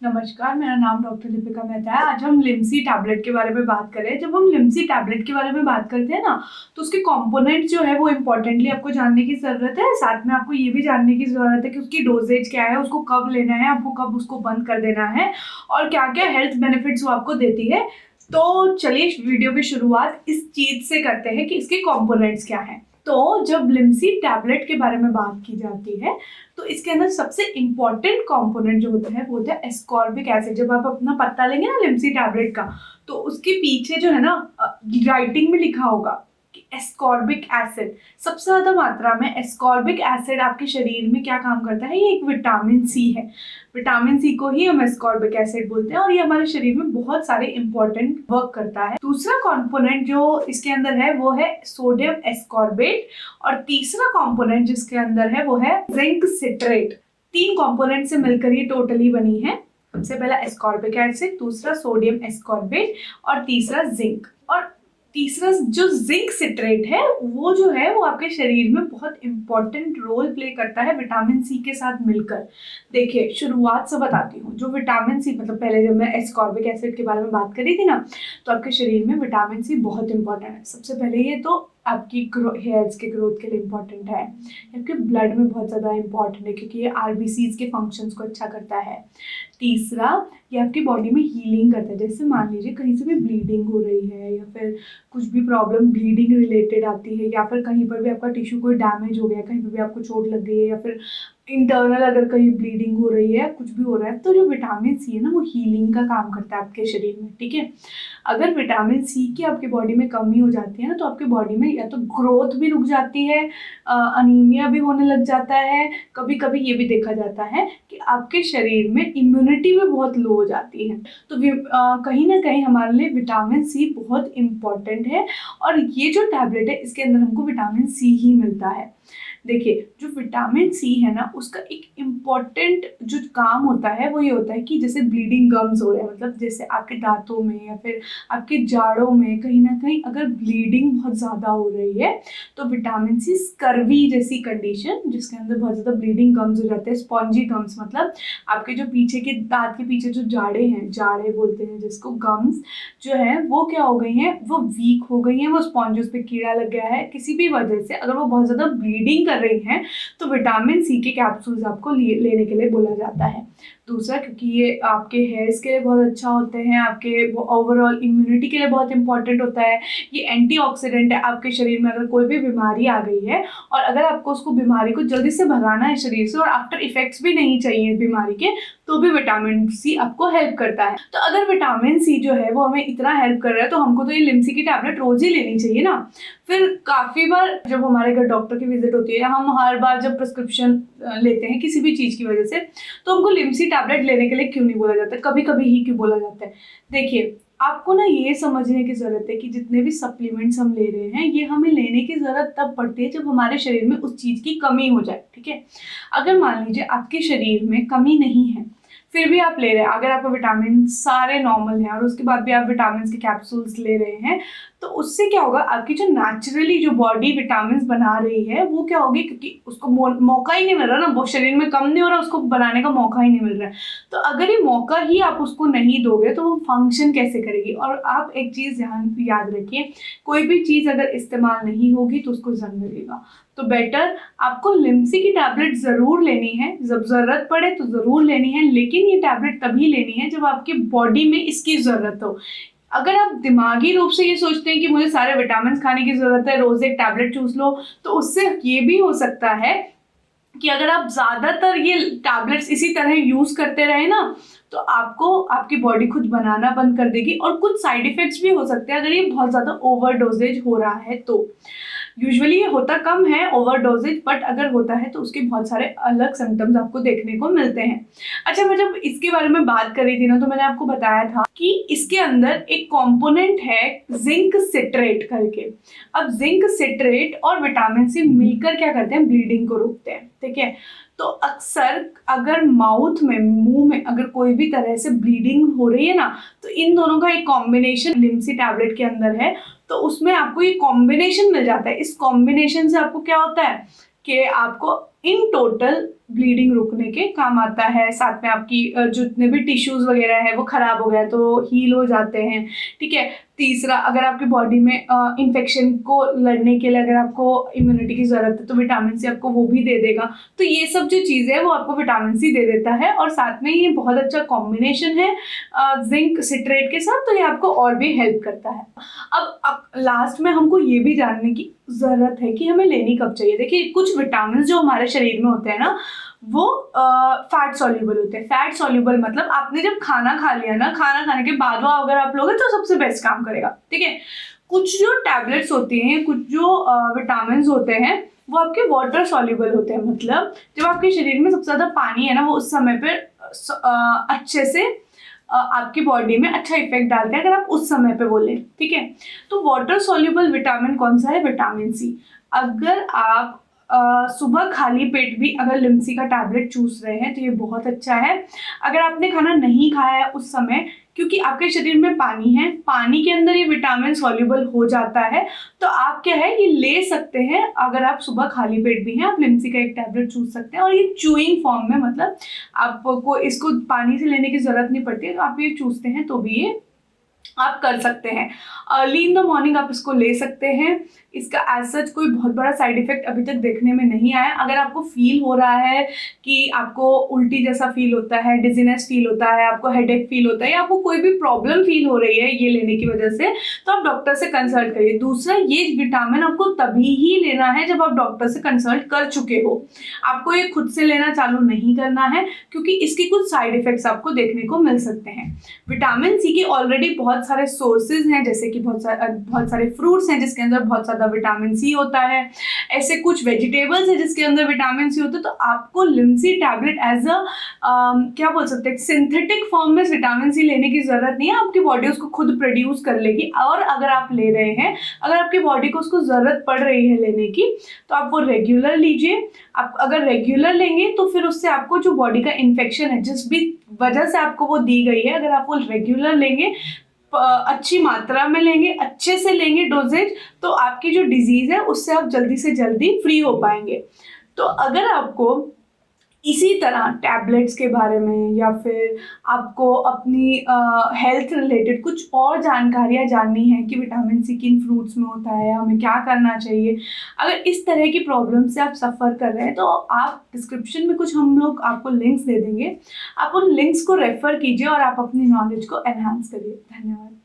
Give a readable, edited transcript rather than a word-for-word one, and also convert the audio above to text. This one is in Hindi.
नमस्कार, मेरा नाम डॉक्टर दीपिका मेहता है। आज हम लिम्सी टैबलेट के बारे में बात करें। जब हम लिम्सी टैबलेट के बारे में बात करते हैं ना, तो उसके कंपोनेंट जो है वो इम्पोर्टेंटली आपको जानने की ज़रूरत है। साथ में आपको ये भी जानने की ज़रूरत है कि उसकी डोजेज क्या है, उसको कब लेना है, आपको कब उसको बंद कर देना है और क्या-क्या हेल्थ बेनिफिट्स वो आपको देती है। तो चलिए इस वीडियो की शुरुआत इस चीज़ से करते हैं कि इसके कंपोनेंट्स क्या हैं। तो जब लिम्सी टैबलेट के बारे में बात की जाती है तो इसके अंदर सबसे इम्पॉर्टेंट कंपोनेंट जो होता है वो होता है एस्कॉर्बिक एसिड। जब आप अपना पत्ता लेंगे ना लिम्सी टैबलेट का, तो उसके पीछे जो है ना राइटिंग में लिखा होगा कि एस्कॉर्बिक एसिड। सबसे ज्यादा मात्रा में एस्कॉर्बिक एसिड आपके शरीर में क्या काम करता है, ये एक विटामिन सी है। विटामिन सी को ही हम एस्कॉर्बिक एसिड बोलते हैं और ये हमारे शरीर में बहुत सारे इंपॉर्टेंट वर्क करता है। दूसरा कंपोनेंट जो इसके अंदर है वो है सोडियम एस्कॉर्बेट और तीसरा कंपोनेंट जिसके अंदर है वो है जिंक सिट्रेट। तीन कंपोनेंट से मिलकर ये टोटली बनी है। सबसे पहला एस्कॉर्बिक एसिड, दूसरा सोडियम एस्कॉर्बेट और तीसरा जिंक। और तीसरा जो जिंक सिट्रेट है वो जो है वो आपके शरीर में बहुत इंपॉर्टेंट रोल प्ले करता है विटामिन सी के साथ मिलकर। देखिए शुरुआत से बताती हूँ। जो विटामिन सी मतलब पहले जब मैं एस्कॉर्बिक एसिड के बारे में बात करी थी ना, तो आपके शरीर में विटामिन सी बहुत इंपॉर्टेंट है। सबसे पहले ये तो आपकी हेयर्स के ग्रोथ के लिए इम्पॉर्टेंट है, आपके ब्लड में बहुत ज़्यादा इंपॉर्टेंट है क्योंकि ये आरबीसीज के फंक्शंस को अच्छा करता है। तीसरा, ये आपकी बॉडी में हीलिंग करता है। जैसे मान लीजिए कहीं से भी ब्लीडिंग हो रही है या फिर कुछ भी प्रॉब्लम ब्लीडिंग रिलेटेड आती है या फिर कहीं पर भी आपका टिश्यू कोई डैमेज हो गया, कहीं पर भी आपको चोट लग गई है या फिर इंटरनल अगर कहीं ब्लीडिंग हो रही है, कुछ भी हो रहा है, तो जो विटामिन सी है ना वो हीलिंग का काम करता है आपके शरीर में। ठीक है, अगर विटामिन सी की आपकी बॉडी में कमी हो जाती है ना, तो आपके बॉडी में या तो ग्रोथ भी रुक जाती है, अनीमिया भी होने लग जाता है। कभी कभी ये भी देखा जाता है कि आपके शरीर में इम्यूनिटी भी बहुत लो हो जाती है। तो कहीं ना कहीं हमारे लिए विटामिन सी बहुत इम्पॉर्टेंट है और ये जो टैबलेट है इसके अंदर हमको विटामिन सी ही मिलता है। देखिए जो विटामिन सी है ना, उसका एक इम्पॉर्टेंट जो काम होता है वो ये होता है कि जैसे ब्लीडिंग गम्स हो रहे हैं, मतलब जैसे आपके दांतों में या फिर आपके जाड़ों में कहीं ना कहीं अगर ब्लीडिंग बहुत ज़्यादा हो रही है, तो विटामिन सी स्कर्वी जैसी कंडीशन जिसके अंदर बहुत ज़्यादा ब्लीडिंग गम्स हो जाते हैं, स्पॉन्जी गम्स मतलब आपके जो पीछे के दांत के पीछे जो जाड़े हैं, जाड़े बोलते हैं जिसको, गम्स जो है वो क्या हो गई हैं, वो वीक हो गई हैं, वो स्पॉन्जेस पे कीड़ा लग गया है किसी भी वजह से, अगर वो बहुत ज़्यादा ब्लीडिंग कर रही हैं तो विटामिन सी के कैप्सूल्स आपको लेने के लिए बोला जाता है। दूसरा, क्योंकि ये आपके हेयर्स के लिए बहुत अच्छा होते हैं, आपके वो ओवरऑल इम्यूनिटी के लिए बहुत इंपॉर्टेंट होता है। ये एंटीऑक्सीडेंट है। आपके शरीर में अगर कोई भी बीमारी आ गई है और अगर आपको उसको बीमारी को जल्दी से भगाना है शरीर से और आफ्टर इफेक्ट्स भी नहीं चाहिए बीमारी के, तो भी विटामिन सी आपको हेल्प करता है। तो अगर विटामिन सी जो है वो हमें इतना हेल्प कर रहा है तो हमको तो ये लिम्सी की टैबलेट रोज ही लेनी चाहिए ना। फिर काफ़ी बार जब हमारे घर डॉक्टर की विजिट होती है या हम हर बार जब प्रिस्क्रिप्शन लेते हैं किसी भी चीज़ की वजह से, तो हमको लिम्सी टैबलेट लेने के लिए क्यों नहीं बोला जाता, कभी कभी ही क्यों बोला जाता है। देखिए आपको ना ये समझने की ज़रूरत है कि जितने भी सप्लीमेंट्स हम ले रहे हैं ये हमें लेने की ज़रूरत तब पड़ती है जब हमारे शरीर में उस चीज़ की कमी हो जाए। ठीक है, अगर मान लीजिए आपके शरीर में कमी नहीं है फिर भी आप ले रहे हैं, अगर आपका विटामिन सारे नॉर्मल हैं और उसके बाद भी आप विटामिन के कैप्सूल्स ले रहे हैं, तो उससे क्या होगा, आपकी जो नेचुरली जो बॉडी विटामिन बना रही है वो क्या होगी, क्योंकि उसको मौका ही नहीं मिल रहा ना, वो शरीर में कम नहीं हो रहा, उसको बनाने का मौका ही नहीं मिल रहा है। तो अगर ये मौका ही आप उसको नहीं दोगे तो वो फंक्शन कैसे करेगी। और आप एक चीज़ याद रखिए, कोई भी चीज़ अगर इस्तेमाल नहीं होगी तो उसको जंग लगेगा। तो बेटर आपको लिम्सी की टैबलेट ज़रूर लेनी है, जब ज़रूरत पड़े तो ज़रूर लेनी है, लेकिन ये टैबलेट तभी लेनी है जब आपकी बॉडी में इसकी ज़रूरत हो। अगर आप दिमागी रूप से ये सोचते हैं कि मुझे सारे विटामिन खाने की ज़रूरत है, रोज़ एक टैबलेट चूस लो, तो उससे ये भी हो सकता है कि अगर आप ज़्यादातर ये टैबलेट्स इसी तरह यूज़ करते रहे ना, तो आपको आपकी बॉडी खुद बनाना बंद कर देगी और कुछ साइड इफ़ेक्ट्स भी हो सकते हैं अगर ये बहुत ज़्यादा ओवर डोजेज हो रहा है तो। यूजुअली ये होता कम है ओवर डोजेज, बट अगर होता है तो उसके बहुत सारे अलग सिम्टम्स आपको देखने को मिलते हैं। अच्छा, मैं जब इसके बारे में बात कर रही थी ना, तो मैंने आपको बताया था कि इसके अंदर एक कंपोनेंट है जिंक सिट्रेट करके। अब जिंक सिट्रेट और विटामिन सी मिलकर क्या करते हैं, ब्लीडिंग को रोकते हैं। ठीक है, तो अक्सर अगर माउथ में, मुंह में अगर कोई भी तरह से ब्लीडिंग हो रही है ना, तो इन दोनों का एक कॉम्बिनेशन लिम्सी टैबलेट के अंदर है, तो उसमें आपको ये कॉम्बिनेशन मिल जाता है। इस कॉम्बिनेशन से आपको क्या होता है कि आपको इन टोटल ब्लीडिंग रुकने के काम आता है। साथ में आपकी जितने भी टिश्यूज़ वगैरह है वो ख़राब हो गया तो हील हो जाते हैं, ठीक है। तीसरा, अगर आपकी बॉडी में इन्फेक्शन को लड़ने के लिए अगर आपको इम्यूनिटी की ज़रूरत है तो विटामिन सी आपको वो भी दे देगा। तो ये सब जो चीज़ें हैं वो आपको विटामिन सी दे देता है, और साथ में ये बहुत अच्छा कॉम्बिनेशन है जिंक सिट्रेट के साथ, तो ये आपको और भी हेल्प करता है। अब लास्ट में हमको ये भी जानने की ज़रूरत है कि हमें लेनी कब चाहिए। देखिए, कुछ विटामिन जो हमारे शरीर में होते हैं ना वो फैट सॉल्युबल होते हैं। फैट सॉल्युबल मतलब आपने जब खाना खा लिया ना, खाना खाने के बाद वो अगर आप लोगे तो सबसे बेस्ट काम करेगा, ठीक है। कुछ जो टैबलेट्स होती हैं, कुछ जो विटामिन होते हैं वो आपके वाटर सॉल्युबल होते हैं। मतलब जब आपके शरीर में सबसे ज़्यादा पानी है ना, वो उस समय पर अच्छे से आपकी बॉडी में अच्छा इफेक्ट डालते हैं अगर आप उस समय पे बोलें, ठीक है। तो वाटर सॉल्युबल विटामिन कौन सा है? Vitamin C. अगर आप सुबह खाली पेट भी अगर लिम्सी का टैबलेट चूस रहे हैं तो ये बहुत अच्छा है। अगर आपने खाना नहीं खाया है उस समय, क्योंकि आपके शरीर में पानी है, पानी के अंदर ये विटामिन सॉल्युबल हो जाता है, तो आप क्या है ये ले सकते हैं। अगर आप सुबह खाली पेट भी हैं, आप लिम्सी का एक टैबलेट चूस सकते हैं, और ये चूइंग फॉर्म में, मतलब आपको इसको पानी से लेने की ज़रूरत नहीं पड़ती है, तो आप ये चूसते हैं तो भी ये आप कर सकते हैं। अर्ली इन द मॉर्निंग आप इसको ले सकते हैं। इसका एज सच कोई बहुत बड़ा साइड इफेक्ट अभी तक देखने में नहीं आया। अगर आपको फील हो रहा है कि आपको उल्टी जैसा फील होता है, डिजीनेस फील होता है, आपको हेडेक फील होता है, या आपको कोई भी प्रॉब्लम फील हो रही है ये लेने की वजह से, तो आप डॉक्टर से कंसल्ट करिए। दूसरा, ये विटामिन आपको तभी ही लेना है जब आप डॉक्टर से कंसल्ट कर चुके हो। आपको ये खुद से लेना चालू नहीं करना है, क्योंकि इसके कुछ साइड इफेक्ट्स आपको देखने को मिल सकते हैं। विटामिन सी के ऑलरेडी बहुत सारे सोर्सेज हैं, जैसे कि बहुत सारे फ्रूट्स हैं जिसके अंदर बहुत ज़्यादा विटामिन सी होता है। ऐसे कुछ वेजिटेबल्स हैं जिसके अंदर विटामिन सी होता है। तो आपको लिम्सी टैबलेट एज अ क्या बोल सकते हैं, सिंथेटिक फॉर्म में विटामिन सी लेने की ज़रूरत नहीं है। आपकी बॉडी उसको खुद प्रोड्यूस कर लेगी, और अगर आप ले रहे हैं, अगर आपकी बॉडी को उसको ज़रूरत पड़ रही है लेने की, तो आप वो रेगुलर लीजिए। आप अगर रेगुलर लेंगे तो फिर उससे आपको जो बॉडी का इन्फेक्शन है, जिस भी वजह से आपको वो दी गई है, अगर आप वो रेगुलर लेंगे, अच्छी मात्रा में लेंगे, अच्छे से लेंगे डोजेज, तो आपकी जो डिजीज़ है उससे आप जल्दी से जल्दी फ्री हो पाएंगे। तो अगर आपको इसी तरह टैबलेट्स के बारे में, या फिर आपको अपनी हेल्थ रिलेटेड कुछ और जानकारियाँ जाननी है कि विटामिन सी किन फ्रूट्स में होता है, हमें क्या करना चाहिए, अगर इस तरह की प्रॉब्लम से आप सफ़र कर रहे हैं, तो आप डिस्क्रिप्शन में कुछ हम लोग आपको लिंक्स दे देंगे। आप उन लिंक्स को रेफ़र कीजिए और आप अपनी नॉलेज को एनहांस करिए। धन्यवाद।